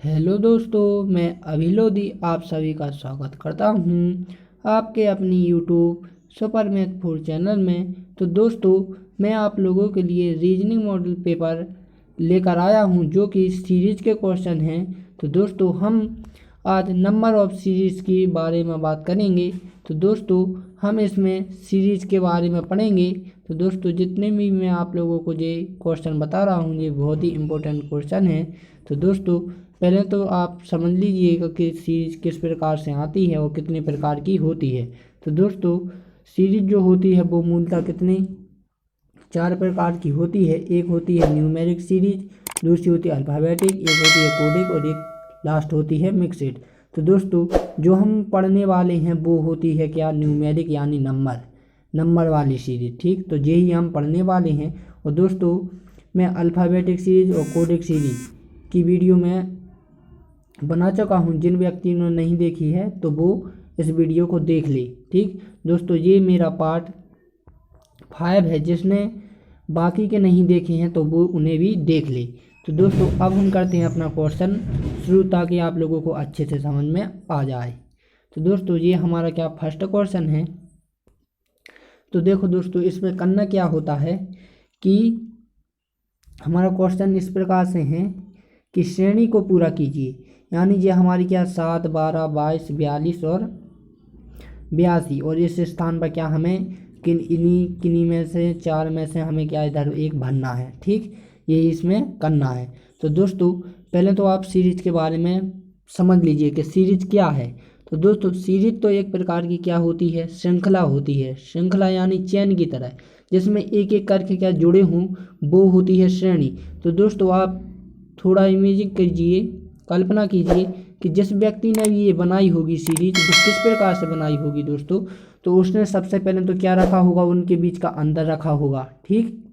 Hello दोस्तों, मैं अभिलोदी आप सभी का स्वागत करता हूँ आपके अपनी यूट्यूब सुपर मैथ 4 चैनल में। तो दोस्तों, मैं आप लोगों के लिए रीजनिंग मॉडल पेपर लेकर आया हूँ जो कि सीरीज के क्वेश्चन हैं। तो दोस्तों, हम आज नंबर ऑफ सीरीज के बारे में बात करेंगे। तो दोस्तों, हम इसमें सीरीज के बारे में पढ़ेंगे। तो दोस्तों, जितने भी मैं आप लोगों को ये क्वेश्चन बता रहा हूँ ये बहुत ही इम्पोर्टेंट क्वेश्चन है। तो दोस्तों, पहले तो आप समझ लीजिएगा कि सीरीज किस प्रकार से आती है और कितने प्रकार की होती है। तो दोस्तों, सीरीज जो होती है वो मूलतः कितने 4 प्रकार की होती है। एक होती है न्यूमेरिक सीरीज, दूसरी होती है अल्फ़ाबेटिक, एक होती है कोडिक और एक लास्ट होती है मिक्सेड। तो दोस्तों, जो हम पढ़ने वाले हैं वो होती है क्या, न्यूमेरिक यानी नंबर वाली सीरीज। ठीक, तो यही हम पढ़ने वाले हैं। और दोस्तों, मैं अल्फ़ाबेटिक सीरीज और कोडिक सीरीज की वीडियो में बना चुका हूँ। जिन व्यक्तियों ने नहीं देखी है तो वो इस वीडियो को देख ले। ठीक दोस्तों, ये मेरा पार्ट 5 है। जिसने बाकी के नहीं देखे हैं तो वो उन्हें भी देख ले। तो दोस्तों, अब हम करते हैं अपना क्वेश्चन शुरू ताकि आप लोगों को अच्छे से समझ में आ जाए। तो दोस्तों, ये हमारा क्या फर्स्ट क्वेश्चन है। तो देखो दोस्तों, इसमें करना क्या होता है कि हमारा क्वेश्चन इस प्रकार से है कि श्रेणी को पूरा कीजिए। यानी ये हमारी क्या 7, 12, 22, 42 और 82। और इस स्थान पर क्या हमें किन्हीं में से 4 में से हमें क्या इधर एक भरना है। ठीक, यही इसमें करना है। तो दोस्तों, पहले तो आप सीरीज के बारे में समझ लीजिए कि सीरीज क्या है। तो दोस्तों, सीरीज तो एक प्रकार की क्या होती है, श्रृंखला होती है। श्रृंखला यानी चेन की तरह, जिसमें एक एक करके क्या जुड़े हों वो होती है श्रेणी। तो दोस्तों, आप थोड़ा इमेजिन कीजिए, कल्पना कीजिए कि जिस व्यक्ति ने भी ये बनाई होगी सीरीज वो किस प्रकार से बनाई होगी दोस्तों। तो उसने सबसे पहले तो क्या रखा होगा, उनके बीच का अंतर रखा होगा। ठीक,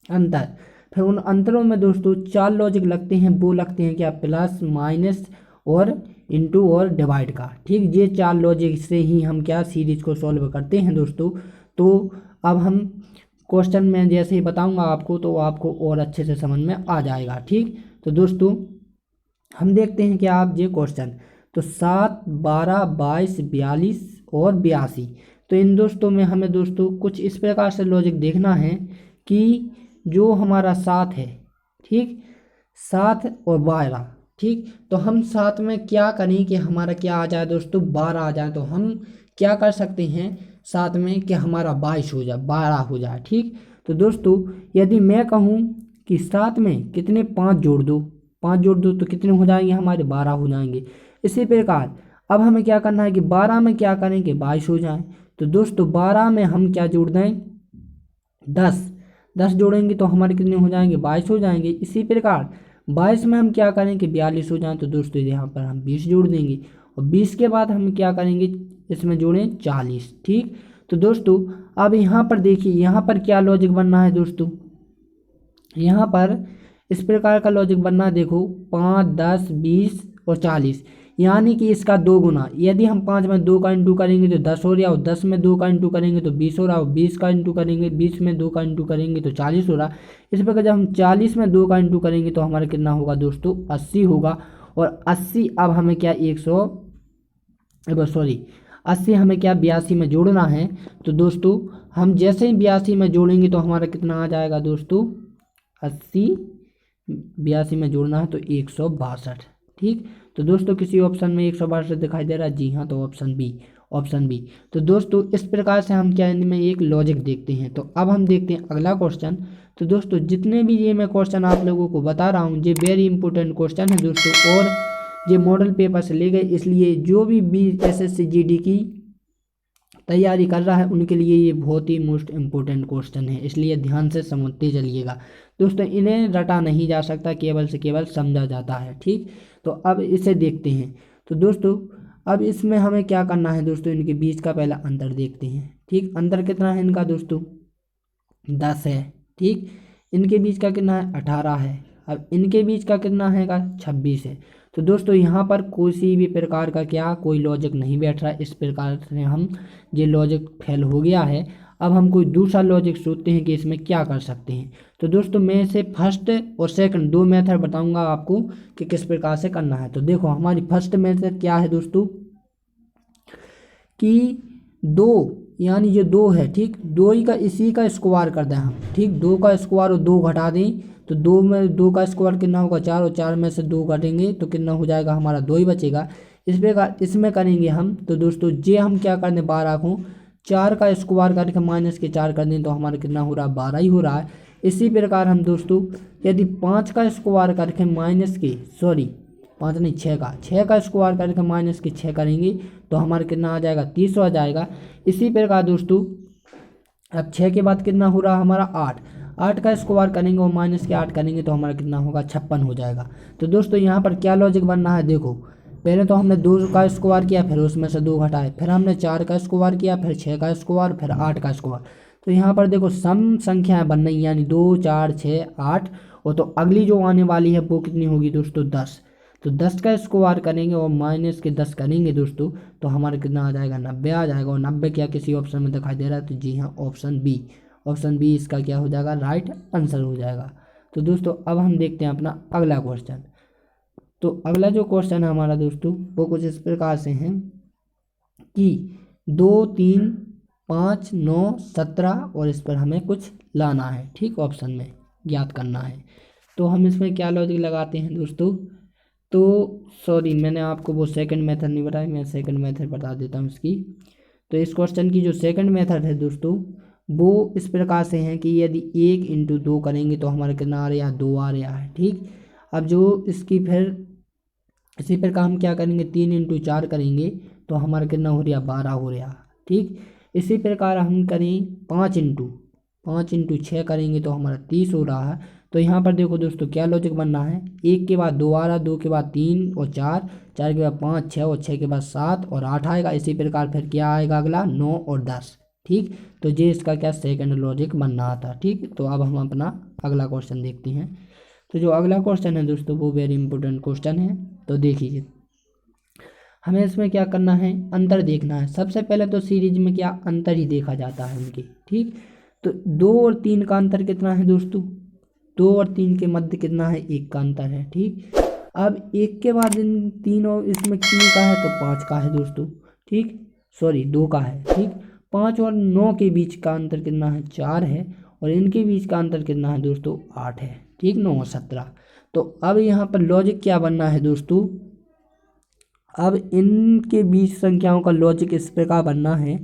अंतर। फिर उन अंतरों में दोस्तों 4 लॉजिक लगते हैं। वो लगते हैं क्या, प्लस, माइनस और इनटू और डिवाइड का। ठीक, ये 4 लॉजिक से ही हम क्या सीरीज को सॉल्व करते हैं दोस्तों। तो अब हम क्वेश्चन में जैसे ही बताऊंगा आपको तो आपको और अच्छे से समझ में आ जाएगा। ठीक, तो दोस्तों, हम देखते हैं क्या आप ये क्वेश्चन। तो 7, 12, 22, 42 और 82। तो इन दोस्तों में हमें दोस्तों कुछ इस प्रकार से लॉजिक देखना है कि जो हमारा 7 है, ठीक, 7 और 12। ठीक, तो हम 7 में क्या करें कि हमारा क्या आ जाए दोस्तों, 12 आ जाए। तो हम क्या कर सकते हैं 7 में कि हमारा 22 हो जाए, 12 हो जाए। ठीक, तो दोस्तों, यदि मैं कहूँ कि 7 में कितने 5 जोड़ दो, 5 जोड़ दो तो कितने हो जाएंगे, हमारे 12 हो जाएंगे। इसी प्रकार अब हमें क्या करना है कि 12 में क्या करें कि 22 हो जाए। तो दोस्तों, 12 में हम क्या जोड़ दें, 10 जोड़ेंगे तो हमारे कितने हो जाएंगे, 22 हो जाएंगे। इसी प्रकार 22 में हम क्या करें कि 42 हो जाए। तो दोस्तों, यहाँ पर हम 20 जोड़ देंगे और 20 के बाद हम क्या करेंगे, इसमें जोड़ें 40। ठीक, तो दोस्तों, अब यहाँ पर देखिए, यहाँ पर क्या लॉजिक बनना है दोस्तों, यहाँ पर इस प्रकार का लॉजिक बनना है। देखो, 5, 10, 20 और 40, यानी कि इसका 2 गुना। यदि हम 5 में 2 का इंटू करेंगे तो 10 हो रहा, और 10 में 2 का इंटू करेंगे तो 20 हो रहा, और 20 का इंटू करेंगे, 20 में 2 का इंटू करेंगे तो 40 हो रहा। इस प्रकार जब हम 40 में 2 का इंटू करेंगे तो हमारा कितना होगा दोस्तों, 80 होगा। और 80 अब हमें क्या 80 हमें क्या 82 में जोड़ना है। तो दोस्तों, हम जैसे ही 82 में जोड़ेंगे तो हमारा कितना आ जाएगा दोस्तों, 80 82 में जोड़ना है तो 162। ठीक, तो दोस्तों, किसी ऑप्शन में 162 दिखाई दे रहा है, जी हाँ, तो ऑप्शन बी। तो दोस्तों, इस प्रकार से हम क्या इनमें एक लॉजिक देखते हैं। तो अब हम देखते हैं अगला क्वेश्चन। तो दोस्तों, जितने भी ये मैं क्वेश्चन आप लोगों को बता रहा हूँ ये वेरी इंपॉर्टेंट क्वेश्चन है दोस्तों, और ये मॉडल पेपर से ले गए। इसलिए जो भी BSSC GD की तैयारी कर रहा है उनके लिए ये बहुत ही मोस्ट इम्पोर्टेंट क्वेश्चन है। इसलिए ध्यान से समझते चलिएगा दोस्तों, इन्हें रटा नहीं जा सकता, केवल से केवल समझा जाता है। ठीक, तो अब इसे देखते हैं। तो दोस्तों, अब इसमें हमें क्या करना है दोस्तों, इनके बीच का पहला अंतर देखते हैं। ठीक, अंतर कितना है इनका दोस्तों, 10 है। ठीक, इनके बीच का कितना है, 18 है। अब इनके बीच का कितना है का, 26 है। तो दोस्तों, यहाँ पर किसी भी प्रकार का क्या कोई लॉजिक नहीं बैठ रहा है। इस प्रकार से हम ये लॉजिक फेल हो गया है। अब हम कोई दूसरा लॉजिक सोचते हैं कि इसमें क्या कर सकते हैं। तो दोस्तों मैं इसे फर्स्ट और सेकंड दो मेथड बताऊंगा आपको कि किस प्रकार से करना है। तो देखो हमारी फर्स्ट मेथड क्या है दोस्तों, कि दो यानी जो दो है, ठीक, दो ही का इसी का स्क्वायर कर दें हम, ठीक, दो का स्क्वायर और दो घटा दें तो दो में दो का स्क्वायर कितना होगा 4, और 4 में से दो घटेंगे तो कितना हो जाएगा हमारा 2 ही बचेगा। इस प्रकार इसमें करेंगे हम। तो दोस्तों जे हम क्या कर दें 12 को 4 का स्क्वायर करके माइनस के 4 कर दें तो हमारा कितना हो रहा है 12 ही हो रहा है। इसी प्रकार हम दोस्तों यदि 5 का स्क्वायर करके माइनस के 5 नहीं 6 का स्क्वायर करके माइनस के 6 करेंगे तो हमारा कितना आ जाएगा 30 आ जाएगा। इसी प्रकार दोस्तों अब 6 के बाद कितना हो रहा हमारा 8 का स्क्वायर करेंगे और माइनस के 8 करेंगे तो हमारा कितना होगा 56 हो जाएगा। तो दोस्तों यहाँ पर क्या लॉजिक बनना है, देखो पहले तो हमने 2 का स्क्वायर किया, फिर उसमें से 2 घटाए, फिर हमने 4 का स्क्वायर किया, फिर 6 का स्क्वायर, फिर 8 का स्क्वायर। तो यहाँ पर देखो सम संख्याएं बन रही यानी 2 4 6 8, और तो अगली जो आने वाली है वो कितनी होगी दोस्तों 10। तो 10 का स्क्वायर करेंगे और माइनस के 10 करेंगे दोस्तों तो हमारा कितना आ जाएगा 90 आ जाएगा। और 90 क्या किसी ऑप्शन में दिखाई दे रहा है, तो जी हाँ ऑप्शन बी इसका क्या हो जाएगा राइट आंसर हो जाएगा। तो दोस्तों अब हम देखते हैं अपना अगला क्वेश्चन। तो अगला जो क्वेश्चन है हमारा दोस्तों वो कुछ इस प्रकार से है कि 2 3 5 9 17 और इस पर हमें कुछ लाना है, ठीक, ऑप्शन में ज्ञात करना है। तो हम इसमें क्या लॉजिक लगाते हैं दोस्तों, तो सॉरी मैंने आपको वो सेकंड मेथड नहीं बताया, मैं सेकंड मेथड बता देता हूँ इसकी। तो इस क्वेश्चन की जो सेकंड मेथड है दोस्तों वो इस प्रकार से है कि यदि 1 × 2 करेंगे तो हमारा कितना आ रहा है 2 आ रहा है, ठीक। अब जो इसकी फिर इसी प्रकार हम क्या करेंगे 3 × 4 करेंगे तो हमारा कितना हो रहा 12 हो रहा, ठीक। इसी प्रकार हम करें 5 × 6 करेंगे तो हमारा 30 हो रहा है। तो यहाँ पर देखो दोस्तों क्या लॉजिक बनना है, 1 के बाद 2 आ रहा, 2 के बाद 3 और 4, 4 के बाद 5 6 और 6 के बाद 7 और 8 आएगा। इसी प्रकार फिर क्या आएगा अगला 9 और 10, ठीक। तो ये इसका क्या सेकंड लॉजिक बनना था, ठीक। तो अब हम अपना अगला क्वेश्चन देखते हैं। तो जो अगला क्वेश्चन है दोस्तों वो वेरी इंपॉर्टेंट क्वेश्चन है। तो देखिए हमें इसमें क्या करना है अंतर देखना है। सबसे पहले तो सीरीज में क्या अंतर ही देखा जाता है उनके, ठीक। तो 2 और 3 का अंतर कितना है दोस्तों, 2 और 3 के मध्य कितना है 1 का अंतर है, ठीक। अब 1 के बाद इन तीनों इसमें 3 का है तो 5 का है दोस्तों, ठीक, सॉरी 2 का है, ठीक। 5 और 9 के बीच का अंतर कितना है 4 है, और इनके बीच का अंतर कितना है दोस्तों 8 है, ठीक, 9 और 17। तो अब यहाँ पर लॉजिक क्या बनना है दोस्तों, अब इनके बीच संख्याओं का लॉजिक इस प्रकार बनना है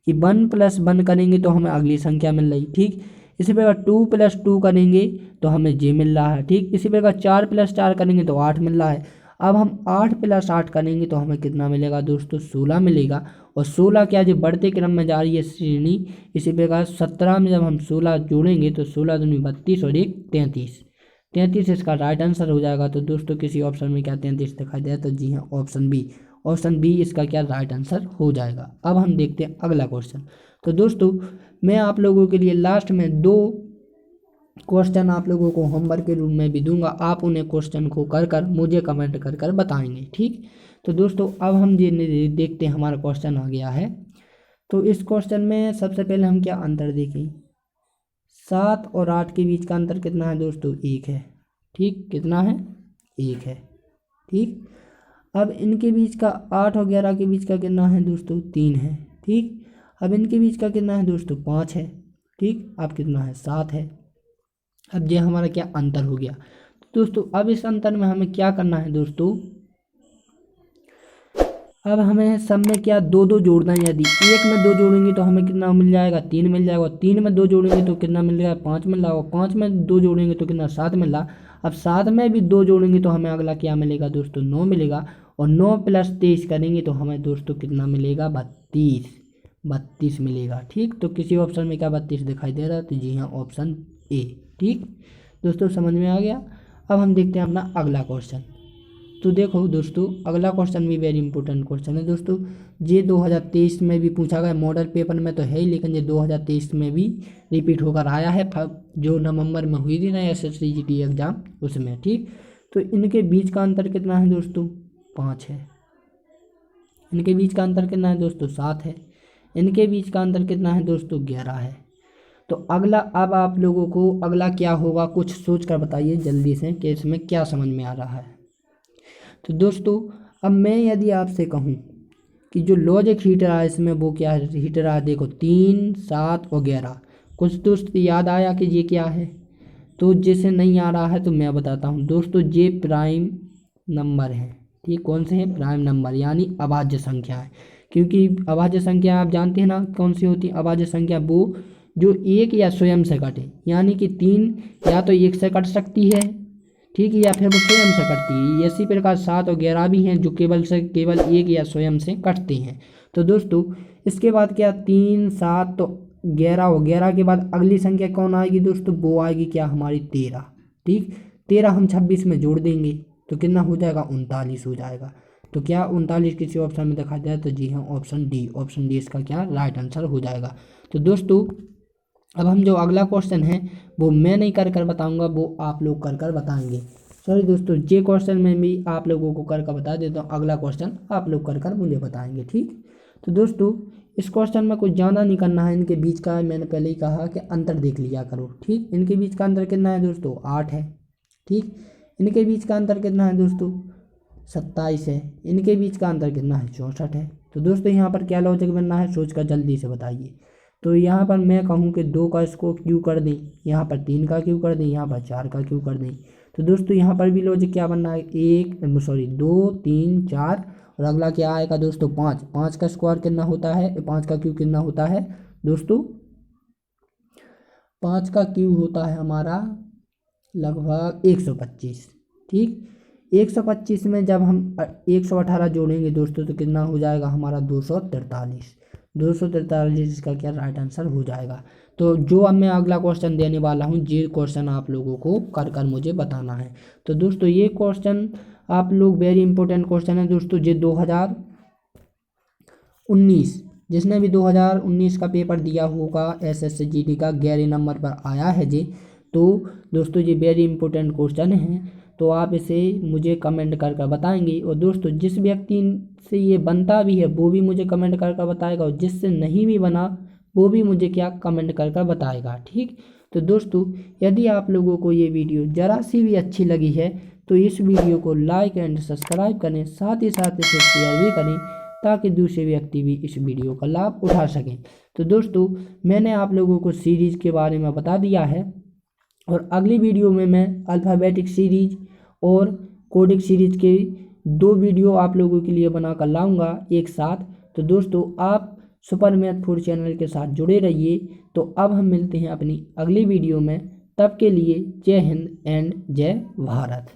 कि 1 + 1 करेंगे तो हमें अगली संख्या मिल रही, ठीक। इसी प्रकार 2 + 2 करेंगे तो हमें जे मिल रहा है, ठीक। इसी प्रकार 4 + 4 करेंगे तो 8 मिल रहा है। अब हम 8 + 8 करेंगे तो हमें कितना मिलेगा दोस्तों 16 मिलेगा। और 16 क्या जो बढ़ते क्रम में जा रही है श्रेणी। इसी प्रकार 17 में जब हम 16 जोड़ेंगे तो 16 दूनी 32 और 1 33 इसका राइट आंसर हो जाएगा। तो दोस्तों किसी ऑप्शन में क्या 33 दिखाई दे, तो जी हाँ ऑप्शन बी इसका क्या राइट आंसर हो जाएगा। अब हम देखते हैं अगला क्वेश्चन। तो दोस्तों मैं आप लोगों के लिए लास्ट में 2 क्वेश्चन आप लोगों को होमवर्क के रूप में भी दूंगा, आप उन्हें क्वेश्चन को कर मुझे कमेंट कर बताएंगे, ठीक। तो दोस्तों अब हम ये देखते हैं हमारा क्वेश्चन आ गया है। तो इस क्वेश्चन में सबसे पहले हम क्या अंतर देखें, 7 और 8 के बीच का अंतर कितना है दोस्तों 1 है, ठीक, कितना है 1 है, ठीक। अब इनके बीच का 8 और 11 के बीच का कितना है दोस्तों 3 है, ठीक। अब इनके बीच का कितना है दोस्तों 5 है, ठीक। अब कितना है 7 है। अब ये हमारा क्या अंतर हो गया। तो दोस्तों अब इस अंतर में हमें क्या करना है दोस्तों, अब हमें सब में क्या 2 जोड़ना है। यदि 1 में 2 जोड़ेंगे तो हमें कितना मिल जाएगा 3 मिल जाएगा, और 3 में 2 जोड़ेंगे तो कितना मिल जाएगा 5 मिल रहा, और 5 में 2 जोड़ेंगे तो कितना 7 मिल रहा। अब 7 में भी 2 जोड़ेंगे तो हमें अगला क्या मिलेगा दोस्तों 9 मिलेगा, और 9 + 23 करेंगे तो हमें दोस्तों कितना मिलेगा 32 मिलेगा, ठीक। तो किसी ऑप्शन में क्या 32 दिखाई दे रहा है, तो जी हाँ ऑप्शन ए, ठीक। दोस्तों समझ में आ गया। अब हम देखते हैं अपना अगला क्वेश्चन। तो देखो दोस्तों अगला क्वेश्चन भी वेरी इंपॉर्टेंट क्वेश्चन है दोस्तों। ये 2023 में भी पूछा गया, मॉडल पेपर में तो है ही, लेकिन ये 2023 में भी रिपीट होकर आया है, जो नवंबर में हुई थी ना SSC GT एग्जाम उसमें, ठीक। तो इनके बीच का अंतर कितना है दोस्तों 5 है। इनके बीच का अंतर कितना है दोस्तों 7 है। इनके बीच का अंतर कितना है दोस्तों, 11 है। तो अगला, अब आप लोगों को अगला क्या होगा, कुछ सोच कर बताइए जल्दी से कि इसमें क्या समझ में आ रहा है। तो दोस्तों अब मैं यदि आपसे कहूँ कि जो लॉजिक हीटर है इसमें वो क्या हीटर है, देखो 3, 7 और 11। कुछ दोस्त याद आया कि ये क्या है? तो जैसे नहीं आ रहा है तो मैं बताता हूँ दोस्तों, ये प्राइम नंबर है। ठीक, कौन से हैं? प्राइम नंबर, यानी अभाज्य संख्या है। क्योंकि अभाज्य संख्या आप जानते हैं ना कौन सी होती है अभाज्य संख्या, वो जो एक या स्वयं से कटे, यानी कि 3 या तो 1 से कट सकती है, ठीक है, या फिर वो स्वयं से कटती है। इसी प्रकार 7 और 11 भी हैं जो केवल एक या स्वयं से कटते हैं। तो दोस्तों इसके बाद क्या, 3, 7 तो 11 और 11 के बाद अगली संख्या कौन आएगी दोस्तों, वो आएगी क्या, हमारी 13। ठीक, 13 हम 26 में जोड़ देंगे तो कितना हो जाएगा, 39 हो जाएगा। तो क्या 39 किसी ऑप्शन में दिखा जाए, तो जी हाँ, ऑप्शन डी इसका क्या राइट आंसर हो जाएगा। तो दोस्तों अब हम जो अगला क्वेश्चन है वो मैं नहीं कर बताऊंगा, वो आप लोग कर बताएंगे। सॉरी दोस्तों, ये क्वेश्चन मैं भी आप लोगों को कर बता देता हूँ, अगला क्वेश्चन आप लोग कर मुझे बताएंगे। ठीक, तो दोस्तों इस क्वेश्चन में कुछ ज़्यादा नहीं करना है, इनके बीच का मैंने पहले ही कहा कि अंतर देख लिया करो। ठीक, इनके बीच का अंतर कितना है दोस्तों, 8 है। ठीक, इनके बीच का अंतर कितना है दोस्तों, 27 है। इनके बीच का अंतर कितना है, 64 है। तो दोस्तों यहाँ पर क्या लॉजिक बनना है, सोच कर जल्दी से बताइए। तो यहाँ पर मैं कहूँ कि 2 का इसको क्यू कर दें, यहाँ पर 3 का क्यू कर दें, यहाँ पर 4 का क्यू कर दें। तो दोस्तों यहाँ पर भी लॉजिक क्या बनना है, 2, 3, 4 और अगला क्या आएगा दोस्तों, 5। 5 का स्क्वायर कितना होता है, 5 का क्यू कितना होता है दोस्तों, 5 का क्यू होता है हमारा लगभग 125। ठीक, 125 में जब हम 118 जोड़ेंगे दोस्तों तो कितना हो जाएगा हमारा, 243। 243 इसका क्या राइट आंसर हो जाएगा। तो जो अब मैं अगला क्वेश्चन देने वाला हूँ, ये क्वेश्चन आप लोगों को कर मुझे बताना है। तो दोस्तों ये क्वेश्चन आप लोग, वेरी इंपॉर्टेंट क्वेश्चन है दोस्तों, ये 2019, जिसने भी 2019 का पेपर दिया होगा SSCGD का, 11 नंबर पर आया है जी। तो दोस्तों ये वेरी इंपॉर्टेंट क्वेश्चन है, तो आप इसे मुझे कमेंट कर बताएंगे। और दोस्तों जिस व्यक्ति से ये बनता भी है वो भी मुझे कमेंट कर बताएगा, और जिससे नहीं भी बना वो भी मुझे क्या कमेंट कर बताएगा। ठीक, तो दोस्तों यदि आप लोगों को ये वीडियो ज़रा सी भी अच्छी लगी है तो इस वीडियो को लाइक एंड सब्सक्राइब करें, साथ ही साथ इसे शेयर भी करें ताकि दूसरे व्यक्ति भी इस वीडियो का लाभ उठा सकें। तो दोस्तों मैंने आप लोगों को सीरीज़ के बारे में बता दिया है, और अगली वीडियो में मैं अल्फ़ाबेटिक सीरीज और कोडिक सीरीज के 2 वीडियो आप लोगों के लिए बनाकर लाऊंगा एक साथ। तो दोस्तों आप सुपर मैथ 4 चैनल के साथ जुड़े रहिए। तो अब हम मिलते हैं अपनी अगली वीडियो में, तब के लिए जय हिंद एंड जय भारत।